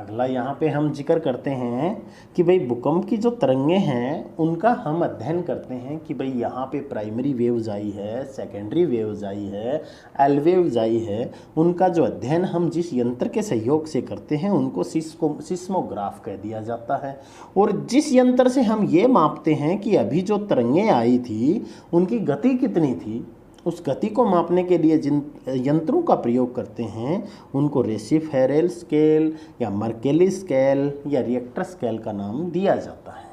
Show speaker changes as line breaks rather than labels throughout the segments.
अगला यहाँ पे हम जिक्र करते हैं कि भाई भूकंप की जो तरंगे हैं उनका हम अध्ययन करते हैं कि भाई यहाँ पे प्राइमरी वेव्स आई है, सेकेंडरी वेव्स आई है, एल वेव्स आई है। उनका जो अध्ययन हम जिस यंत्र के सहयोग से करते हैं उनको सिस्मोग्राफ कह दिया जाता है। और जिस यंत्र से हम ये मापते हैं कि अभी जो तरंगे आई थी उनकी गति कितनी थी, उस गति को मापने के लिए जिन यंत्रों का प्रयोग करते हैं उनको रेसिफेरल स्केल या मर्केली स्केल या रिएक्टर स्केल का नाम दिया जाता है।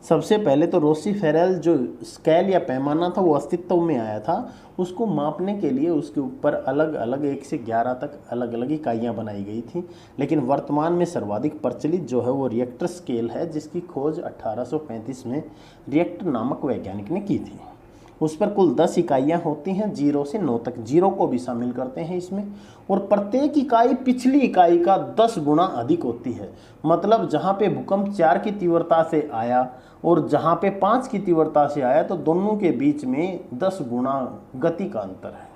सबसे पहले तो रोसीफेरल जो स्केल या पैमाना था वो अस्तित्व में आया था। उसको मापने के लिए उसके ऊपर अलग अलग 1 से 11 तक अलग अलग इकाइयाँ बनाई गई थी। लेकिन वर्तमान में सर्वाधिक प्रचलित जो है वो रिएक्टर स्केल है, जिसकी खोज 1835 में रिएक्टर नामक वैज्ञानिक ने की थी। उस पर कुल 10 इकाइयाँ होती हैं, 0 से 9 तक, 0 को भी शामिल करते हैं इसमें। और प्रत्येक इकाई पिछली इकाई का 10 गुना अधिक होती है। मतलब जहाँ पे भूकंप 4 की तीव्रता से आया और जहाँ पे 5 की तीव्रता से आया तो दोनों के बीच में 10 गुना गति का अंतर है।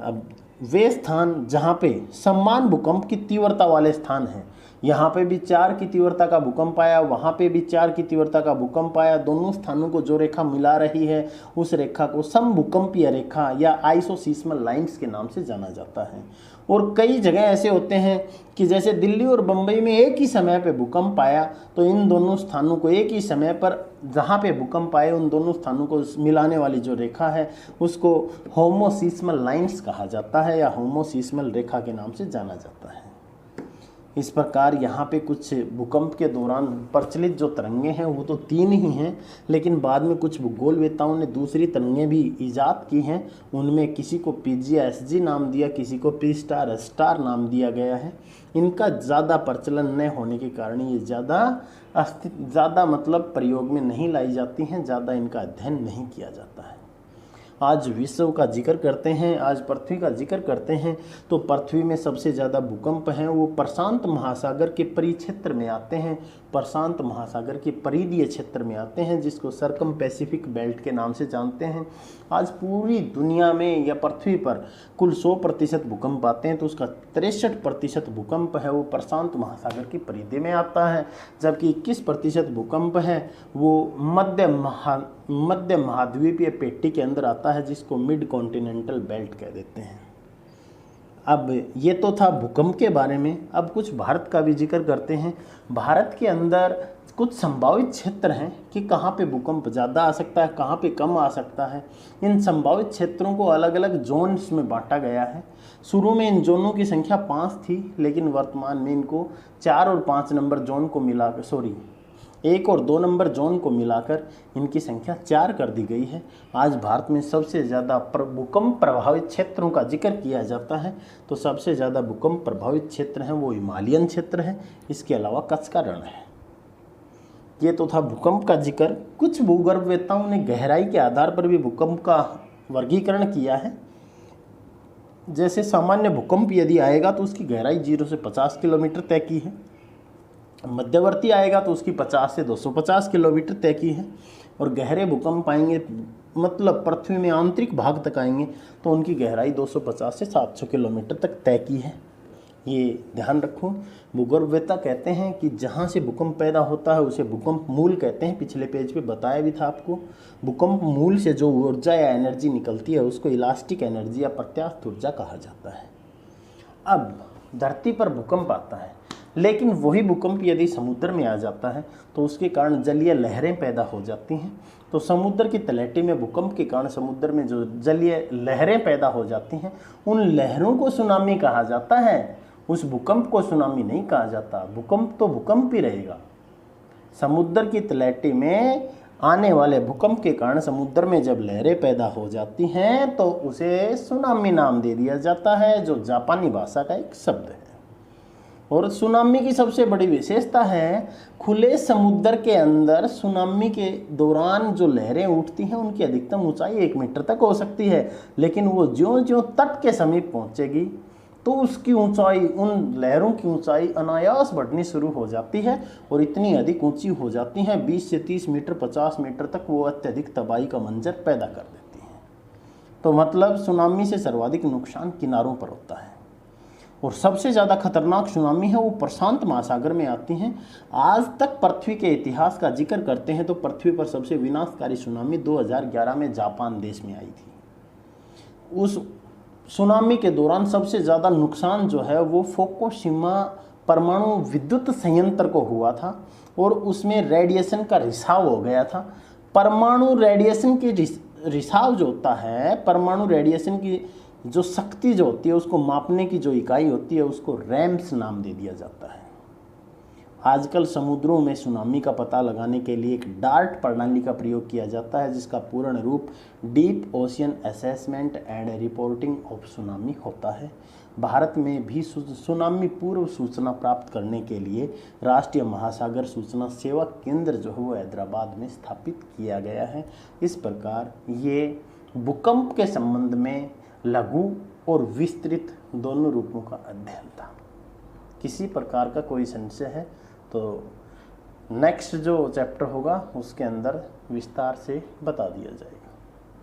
अब वे स्थान जहाँ पे समान भूकंप की तीव्रता वाले स्थान हैं, यहाँ पे भी 4 की तीव्रता का भूकंप आया, वहाँ पे भी 4 की तीव्रता का भूकंप आया, दोनों स्थानों को जो रेखा मिला रही है उस रेखा को समभूकंपीय रेखा या आइसोसीस्मल लाइंस के नाम से जाना जाता है। और कई जगह ऐसे होते हैं कि जैसे दिल्ली और बम्बई में एक ही समय पे भूकंप आया तो इन दोनों स्थानों को एक ही समय पर जहाँ पे भूकंप आए उन दोनों स्थानों को मिलाने वाली जो रेखा है उसको होमोसीस्मल लाइंस कहा जाता है या होमोसीस्मल रेखा के नाम से जाना जाता है। इस प्रकार यहाँ पे कुछ भूकंप के दौरान प्रचलित जो तरंगे हैं वो तो 3 ही हैं, लेकिन बाद में कुछ भूगोलवेत्ताओं ने दूसरी तरंगें भी ईजाद की हैं। उनमें किसी को PGSG नाम दिया, किसी को P स्टार नाम दिया गया है। इनका ज़्यादा प्रचलन न होने के कारण ये ज़्यादा मतलब प्रयोग में नहीं लाई जाती हैं, ज़्यादा इनका अध्ययन नहीं किया जाता है। आज विश्व का जिक्र करते हैं, आज पृथ्वी का जिक्र करते हैं तो पृथ्वी में सबसे ज़्यादा भूकंप हैं वो प्रशांत महासागर के परिक्षेत्र में आते हैं, प्रशांत महासागर के परिधीय क्षेत्र में आते हैं, जिसको सर्कम पैसिफिक बेल्ट के नाम से जानते हैं। आज पूरी दुनिया में या पृथ्वी पर कुल 100% भूकंप आते हैं तो उसका 63% भूकंप है वो प्रशांत महासागर की परिधि में आता है, जबकि 21% भूकंप है वो मध्य महाद्वीपीय पेटी के अंदर आता है, जिसको मिड कॉन्टिनेंटल बेल्ट कह देते हैं। अब ये तो था भूकंप के बारे में। अब कुछ भारत का भी जिक्र करते हैं। भारत के अंदर कुछ संभावित क्षेत्र हैं कि कहाँ पे भूकंप ज़्यादा आ सकता है, कहाँ पे कम आ सकता है। इन संभावित क्षेत्रों को अलग अलग जोन्स में बांटा गया है। शुरू में इन जोनों की संख्या 5 थी, लेकिन वर्तमान में इनको 4 और 5 नंबर जोन को मिलाकर 1 और 2 नंबर जोन को मिलाकर इनकी संख्या 4 कर दी गई है। आज भारत में सबसे ज़्यादा भूकंप प्रभावित क्षेत्रों का जिक्र किया जाता है तो सबसे ज़्यादा भूकंप प्रभावित क्षेत्र हैं वो हिमालयन क्षेत्र है, इसके अलावा कच्छ का रण है। ये तो था भूकंप का जिक्र। कुछ भूगर्भवेत्ताओं ने गहराई के आधार पर भी भूकंप का वर्गीकरण किया है। जैसे सामान्य भूकंप यदि आएगा तो उसकी गहराई 0 से 50 किलोमीटर तय की है, मध्यवर्ती आएगा तो उसकी 50 से 250 किलोमीटर तय की है, और गहरे भूकंप आएंगे मतलब पृथ्वी में आंतरिक भाग तक आएंगे तो उनकी गहराई 250 से 700 किलोमीटर तक तय की है। ये ध्यान रखो। भूगर्भवेत्ता कहते हैं कि जहाँ से भूकंप पैदा होता है उसे भूकंप मूल कहते हैं। पिछले पेज पे बताया भी था आपको। भूकंप मूल से जो ऊर्जा या एनर्जी निकलती है उसको इलास्टिक एनर्जी या प्रत्यास्थ ऊर्जा कहा जाता है। अब धरती पर भूकंप आता है, लेकिन वही भूकंप यदि समुद्र में आ जाता है तो उसके कारण जलीय लहरें पैदा हो जाती हैं। तो समुद्र की तलहटी में भूकंप के कारण समुद्र में जो जलीय लहरें पैदा हो जाती हैं उन लहरों को सुनामी कहा जाता है। उस भूकंप को सुनामी नहीं कहा जाता। भूकंप तो भूकंप ही रहेगा। समुद्र की तलहटी में आने वाले भूकंप के कारण समुद्र में जब लहरें पैदा हो जाती हैं तो उसे सुनामी नाम दे दिया जाता है, जो जापानी भाषा का एक शब्द है। और सुनामी की सबसे बड़ी विशेषता है खुले समुद्र के अंदर सुनामी के दौरान जो लहरें उठती हैं उनकी अधिकतम ऊंचाई 1 मीटर तक हो सकती है, लेकिन वो ज्यों-ज्यों तट के समीप पहुंचेगी तो उसकी ऊंचाई, उन लहरों की ऊंचाई अनायास बढ़नी शुरू हो जाती है और इतनी अधिक ऊंची हो जाती हैं 20 से 30 मीटर 50 मीटर तक वो अत्यधिक तबाही का मंजर पैदा कर देती हैं। तो मतलब सुनामी से सर्वाधिक नुकसान किनारों पर होता है। और सबसे ज़्यादा खतरनाक सुनामी है वो प्रशांत महासागर में आती हैं। आज तक पृथ्वी के इतिहास का जिक्र करते हैं तो पृथ्वी पर सबसे विनाशकारी सुनामी 2011 में जापान देश में आई थी। उस सुनामी के दौरान सबसे ज़्यादा नुकसान जो है वो फुकुशिमा परमाणु विद्युत संयंत्र को हुआ था और उसमें रेडिएशन का रिसाव हो गया था। परमाणु रेडिएशन की रिसाव जो होता है, परमाणु रेडिएशन की जो शक्ति जो होती है उसको मापने की जो इकाई होती है उसको रैम्स नाम दे दिया जाता है। आजकल समुद्रों में सुनामी का पता लगाने के लिए एक डार्ट प्रणाली का प्रयोग किया जाता है जिसका पूर्ण रूप deep ocean assessment and reporting of tsunami होता है। भारत में भी सुनामी पूर्व सूचना प्राप्त करने के लिए राष्ट्रीय महासागर सूचना सेवा केंद्र जो है वो हैदराबाद में स्थापित किया गया है। इस प्रकार ये भूकंप के संबंध में लघु और विस्तृत दोनों रूपों का अध्ययन था। किसी प्रकार का कोई संशय है तो नेक्स्ट जो चैप्टर होगा उसके अंदर विस्तार से बता दिया जाएगा।